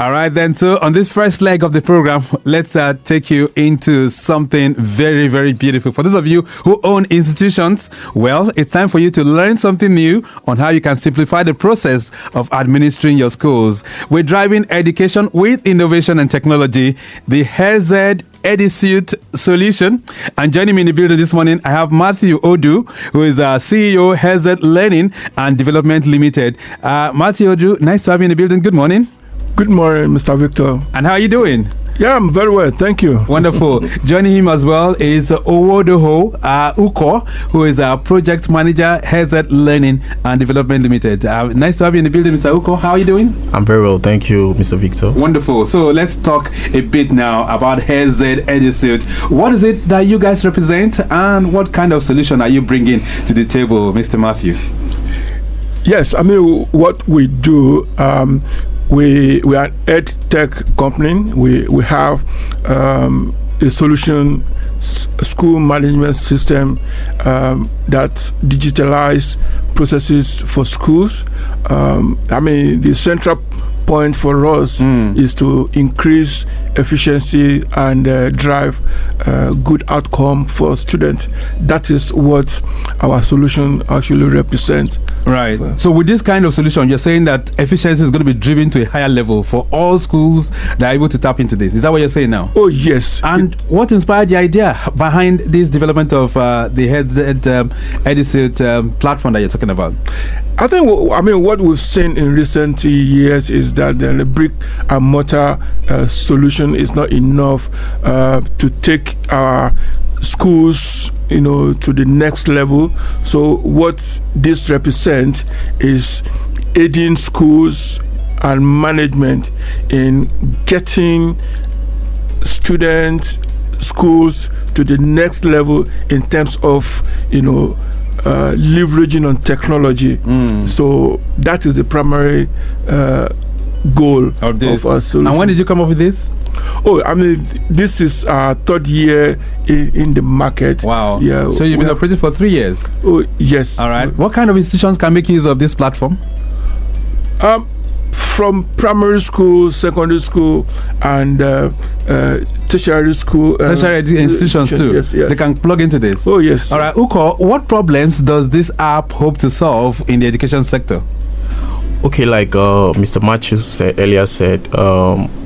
All right, then. So on this first leg of the program, let's take you into something very, very beautiful. For those of you who own institutions, well, it's time for you to learn something new on how you can simplify the process of administering your schools. We're driving education with innovation and technology, the HESED EDUSUITE Solution. And joining me in the building this morning, I have Matthew Odu, who is CEO, HESED Learning and Development Limited. Matthew Odu, nice to have you in the building. Good morning. Good morning, Mr. Victor. And how are you doing? Yeah, I'm very well. Thank you. Wonderful. Joining him as well is Owoidoho, Ukoh, who is our project manager, HESED Learning and Development Limited. Nice to have you in the building, Mr. Ukoh. How are you doing? I'm very well. Thank you, Mr. Victor. Wonderful. So let's talk a bit now about HESED EDUSUITE. What is it that you guys represent and what kind of solution are you bringing to the table, Mr. Matthew? Yes, I mean, what we do, we are an ed tech company. We have a solution school management system that digitalize processes for schools. I mean, the central point for us is to increase efficiency and drive good outcome for students. That is what our solution actually represents. Right. So with this kind of solution, you're saying that efficiency is going to be driven to a higher level for all schools that are able to tap into this. Is that what you're saying now? Oh, yes. And what inspired the idea behind this development of the HESED EDUSUITE platform that you're talking about? I think, what we've seen in recent years is that the brick and mortar solution is not enough to take our schools, to the next level. So what this represents is aiding schools and management in getting students, schools to the next level in terms of, leveraging on technology. So that is the primary goal of our solution. And when did you come up with this? Oh, I mean, this is our third year in the market. Wow. Yeah. So you've been operating for 3 years? Oh, yes. All right. What kind of institutions can make use of this platform? From primary school, secondary school, and tertiary school. Tertiary institutions too. Yes. They can plug into this. Oh, yes. All right. Ukoh, what problems does this app hope to solve in the education sector? Okay, like Mr. Matthew earlier said,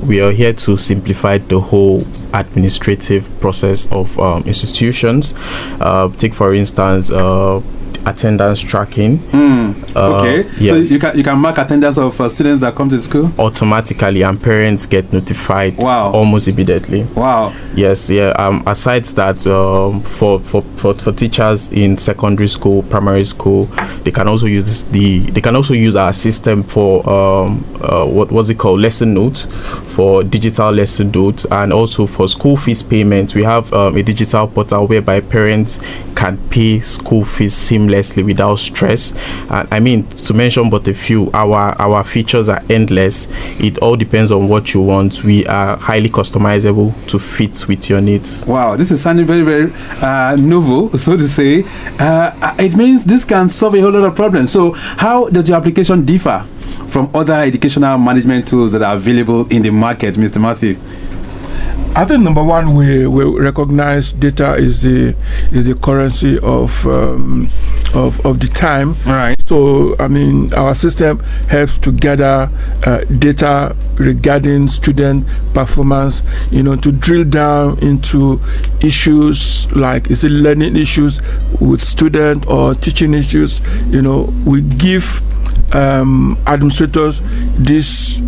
we are here to simplify the whole administrative process of institutions. Take, for instance, attendance tracking. Okay. Yes. So you can mark attendance of students that come to school automatically, and parents get notified. Wow. Almost immediately. Wow. Yes. Yeah. Aside that, for teachers in secondary school, primary school, they can also use our system for what's it called, lesson notes, for digital lesson notes, and also for school fees payment. We have a digital portal whereby parents can pay school fees seamlessly without stress. I mean, to mention but a few, our features are endless. It all depends on what you want. We are highly customizable to fit with your needs. Wow, this is sounding very, very novel, so to say. It means this can solve a whole lot of problems. So how does your application differ from other educational management tools that are available in the market, Mr. Matthew? I think number one, we recognize data is the currency of the time. Right. So I mean, our system helps to gather data regarding student performance. To drill down into issues like, is it learning issues with student or teaching issues? We give administrators this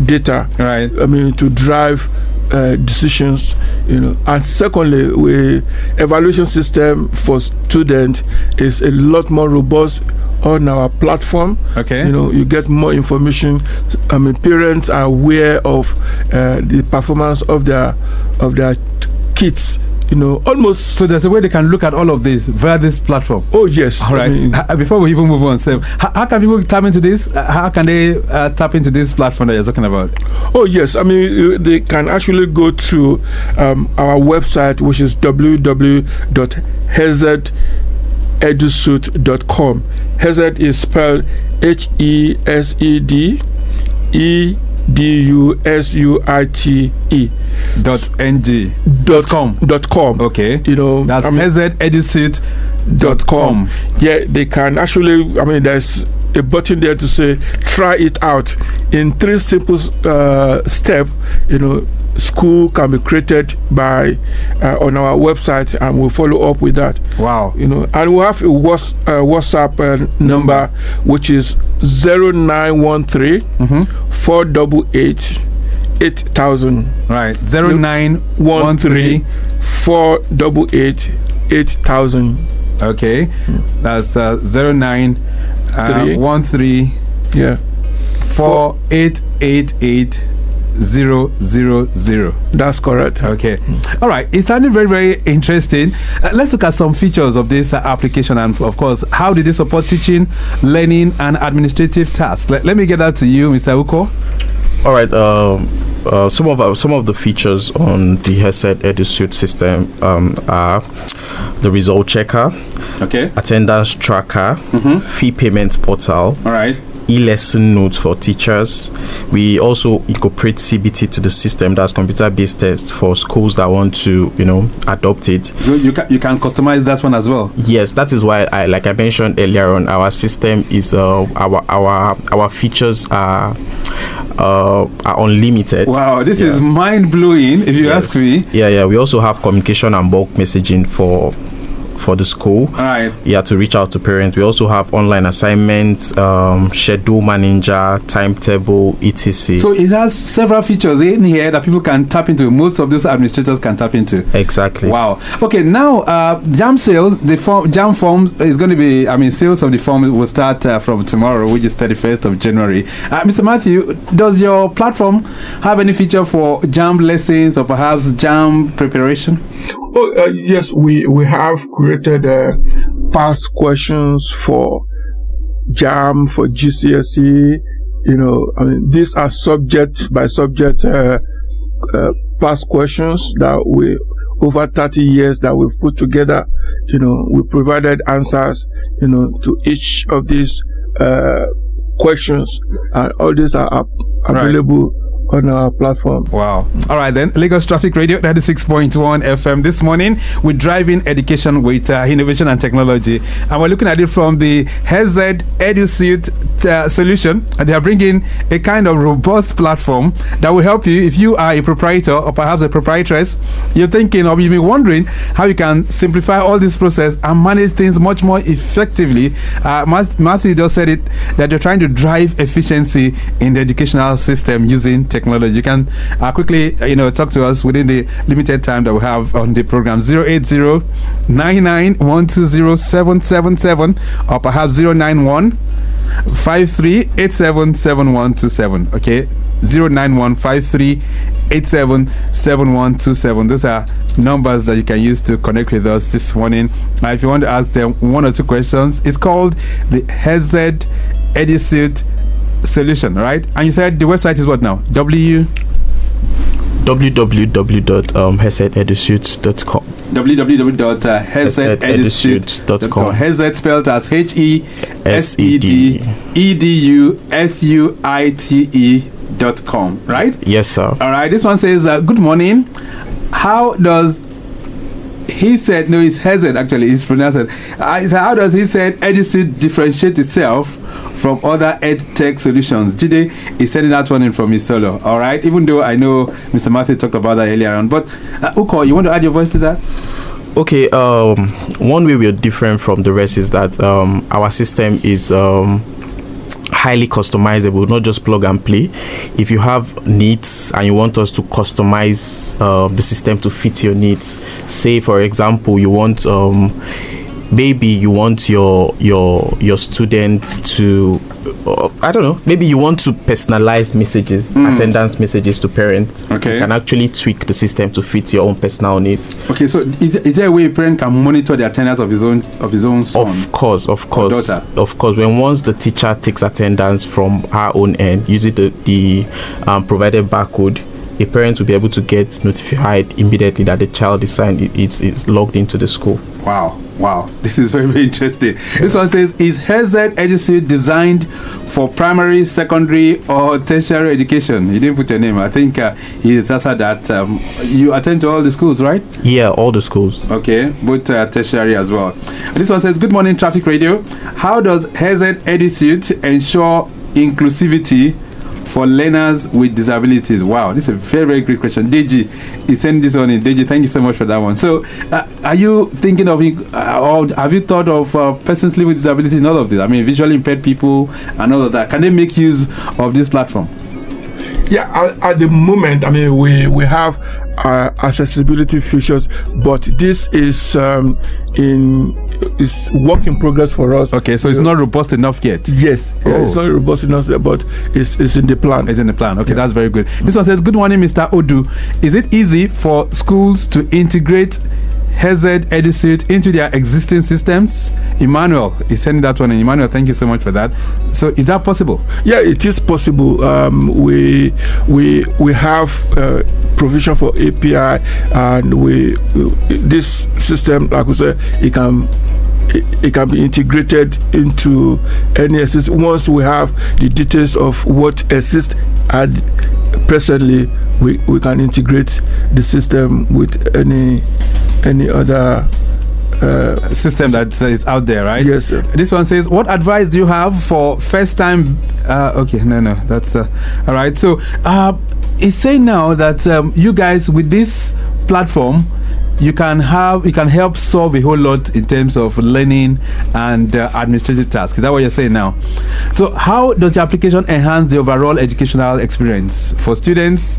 data. Right. I mean, to drive decisions, and secondly, evaluation system for students is a lot more robust on our platform. Okay. You get more information. I mean, parents are aware of the performance of their kids. Almost. So there's a way they can look at all of this via this platform. Oh, yes. All right. Before we even move on, Sam, how can people tap into this? How can they tap into this platform that you're talking about? Oh, yes. I mean, they can actually go to our website, which is www.hesededusuite.com. HESED is spelled HESED DUSUITE.ng.com. Okay. That's HESEDEDUSUITE.com. Yeah, they can actually, there's a button there to say try it out in 3 simple steps. School can be created by on our website, and we'll follow up with that. Wow. And we have a WhatsApp number, which is 0913 488 8000. Right. 0913 488 8000. Okay. That's 0913 yeah 4888 000. That's correct. Okay. All right. It's sounding very, very interesting. Let's look at some features of this application, and of course, how did it support teaching, learning, and administrative tasks? Let me get that to you, Mr. Ukoh. All right. Some of the features on the HESED EduSuite system are the result checker, okay, attendance tracker, fee payment portal. All right. E-lesson notes for teachers. We also incorporate CBT to the system, that's computer-based test, for schools that want to, adopt it. So you can customize that one as well. Yes, that is why like I mentioned earlier on, our system is our features are unlimited. Wow, this is mind-blowing if you ask me. Yeah. We also have communication and bulk messaging for the school. All right. Yeah, to reach out to parents. We also have online assignments, schedule manager, timetable, etc. So it has several features in here that people can tap into. Most of those administrators can tap into. Exactly. Wow. Okay, now JAM sales, JAM forms is going to be, sales of the forms will start from tomorrow, which is 31st of January. Mr. Matthew, does your platform have any feature for JAM lessons or perhaps JAM preparation? Oh, yes, we have created past questions for JAM, for GCSE. These are subject by subject past questions that we, over 30 years that we've put together. We provided answers, to each of these questions, and all these are available on our platform. Wow. All right then. Lagos Traffic Radio 96.1 FM. This morning we're driving education with innovation and technology, and we're looking at it from the HESED EduSuite Solution, and they are bringing a kind of robust platform that will help you if you are a proprietor or perhaps a proprietress. You're thinking, or you've been wondering how you can simplify all this process and manage things much more effectively. Matthew just said it, that you're trying to drive efficiency in the educational system using technology. You can quickly talk to us within the limited time that we have on the program. 080-99-120-777 or perhaps 091-5387-7127. Okay, 091-5387-7127. Those are numbers that you can use to connect with us this morning. If you want to ask them 1 or 2 questions, it's called the HESED EduSuite Solution, right? And you said the website is what now? www.hesededusuite.com. www.hesededusuite.com. HESED spelled as HESEDEDUSUITE.com, right? Yes, sir. All right. This one says, good morning. How does he said, no, it's HESED actually, it's pronounced it. How does he said EduSuite differentiate itself from other EdTech solutions? Jide is sending that one in from his solo. All right, even though I know Mr. Matthew talked about that earlier on, but Ukoh, you want to add your voice to that? Okay, one way we are different from the rest is that our system is highly customizable, not just plug and play. If you have needs and you want us to customize the system to fit your needs, say for example you want maybe you want your student to I don't know, maybe you want to personalize messages, attendance messages to parents. Okay, you can actually tweak the system to fit your own personal needs. Okay, so is there a way a parent can monitor the attendance of his own son? Of course, or daughter? Of course. When once the teacher takes attendance from her own end using the provided barcode, a parent will be able to get notified immediately that the child is logged into the school. Wow. Wow, this is very, very interesting. This one says, is HESED EduSuite designed for primary, secondary, or tertiary education? He didn't put your name. I think he has answered that. You attend to all the schools, right? Yeah, all the schools. Okay, both tertiary as well. And this one says, good morning, Traffic Radio. How does HESED EduSuite ensure inclusivity for learners with disabilities? Wow, this is a very, very great question. Deji is sending this one in. Deji, thank you so much for that one. So, are you thinking of, or have you thought of persons living with disabilities in all of this? I mean, visually impaired people and all of that. Can they make use of this platform? Yeah, at the moment, I mean, we have accessibility features, but this is is work in progress for us. Okay, so it's not robust enough yet. Yes, it's not robust enough yet, but it's in the plan. It's in the plan. Okay, that's very good. This one says, good morning, Mr. Odu. Is it easy for schools to integrate HESED EduSuite into their existing systems? Emmanuel is sending that one. And Emmanuel, thank you so much for that. So is that possible? Yeah, it is possible. We have provision for API, and this system, like we said, it can be integrated into any assist. Once we have the details of what assist at presently, we can integrate the system with any other system that is out there, right? Yes, sir. This one says, what advice do you have for first time okay, no, that's all right. So it's saying now that you guys, with this platform, you can help solve a whole lot in terms of learning and administrative tasks. Is that what you're saying now? So how does the application enhance the overall educational experience for students,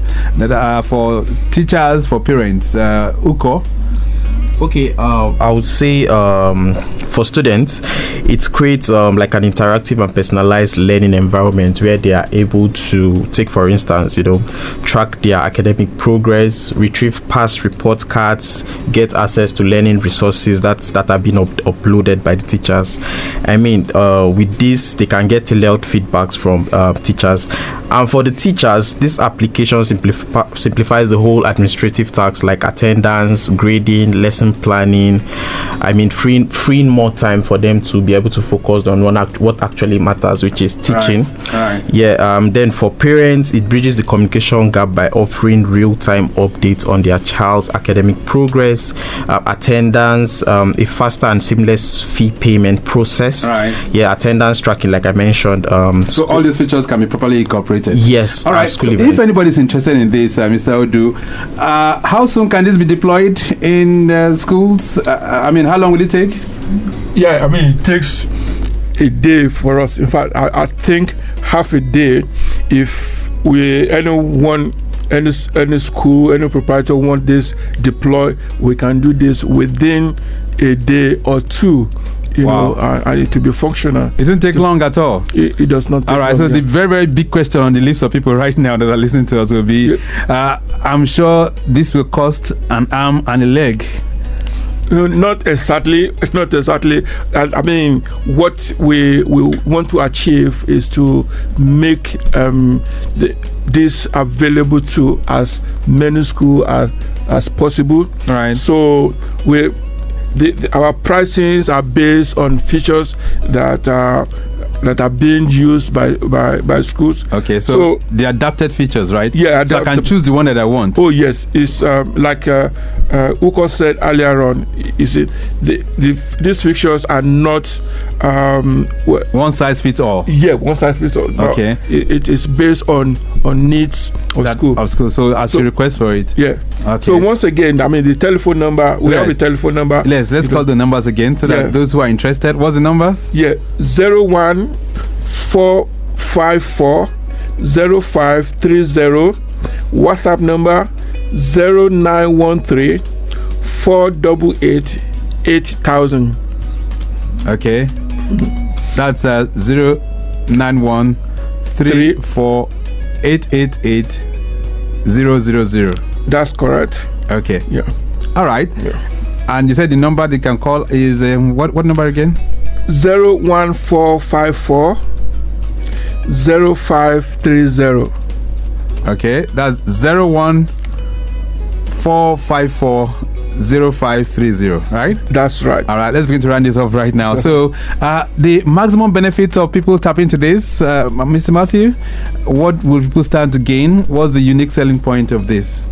for teachers, for parents? Ukoh? Okay, I would say for students, it creates like an interactive and personalized learning environment where they are able to take, for instance, track their academic progress, retrieve past report cards, get access to learning resources that have been uploaded by the teachers. I mean, with this, they can get tailored feedbacks from teachers. And for the teachers, this application simplifies the whole administrative tasks like attendance, grading, lesson planning. I mean, freeing more time for them to be able to focus on what actually matters, which is teaching. Right. Yeah. Then for parents, it bridges the communication gap by offering real-time updates on their child's academic progress, attendance, a faster and seamless fee payment process. Right. Yeah, attendance tracking, like I mentioned. So all these features can be properly incorporated. Yes. All right. So if anybody's interested in this, Mr. Odu, how soon can this be deployed in schools? I mean, how long will it take? Yeah, I mean, it takes a day for us. In fact, I think half a day. If any school, any proprietor want this deployed, we can do this within a day or two. You know, and it to be functional. It won't take long at all. It does not take all right, long, so the very, very big question on the lips of people right now that are listening to us will be, I'm sure this will cost an arm and a leg. Not exactly. I mean, what we want to achieve is to make this available to as many schools as possible. Right. So our pricings are based on features that are being used by schools. Okay, so the adapted features, right? Yeah, so I can choose the one that I want. Oh yes, it's like Ukoh said earlier on. These features are not one size fits all. Yeah, one size fits all. Okay, it is based on needs of school. So as you request for it. Yeah. Okay. So once again, I mean, the telephone number. We have a telephone number. Let's call the numbers again so that those who are interested. What's the numbers? Yeah, 01454 0530. WhatsApp number 0913 488 8000. Okay, that's 091 888 000. That's correct. Okay. Yeah. All right. Yeah. And you said the number they can call is what number again? 01454 0530. Okay, that's 01454 0530, right? That's right. All right, let's begin to round this off right now. So, the maximum benefits of people tapping into this, Mr. Matthew, what will people stand to gain? What's the unique selling point of this?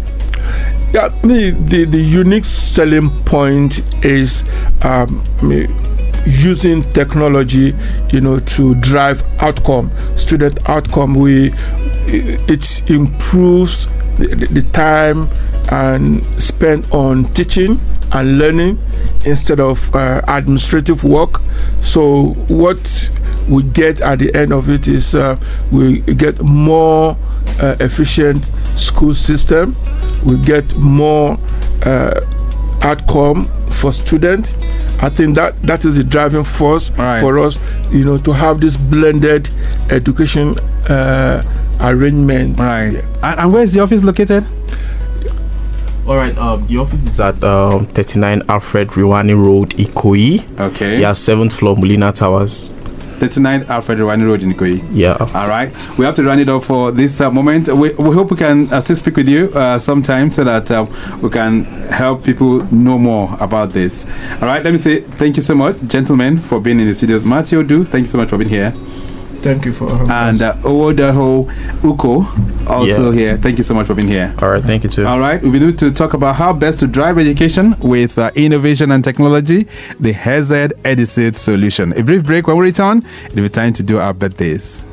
Yeah, the unique selling point is using technology, to drive student outcome. It improves the time and spent on teaching and learning instead of administrative work. So what we get at the end of it is we get more efficient school system. We get more outcome for students. I think that is the driving force for us, to have this blended education arrangement. Right. Yeah. And where is the office located? All right. The office is at 39 Alfred Riwani Road, Ukoh. Okay. Yeah, 7th floor, Molina Towers. 39 Alfred Riwani Road in Ukoh. Yeah. All right. We have to run it off for this moment. We hope we can still speak with you sometime so that we can help people know more about this. All right. Let me say thank you so much, gentlemen, for being in the studios. Matthew, thank you so much for being here. Thank you for having us. And Owoidoho Ukoh also here. Thank you so much for being here. All right, thank you too. All right, we'll be able to talk about how best to drive education with innovation and technology, the HESED EDUSUITE Solution. A brief break. When we return, it'll be time to do our birthdays.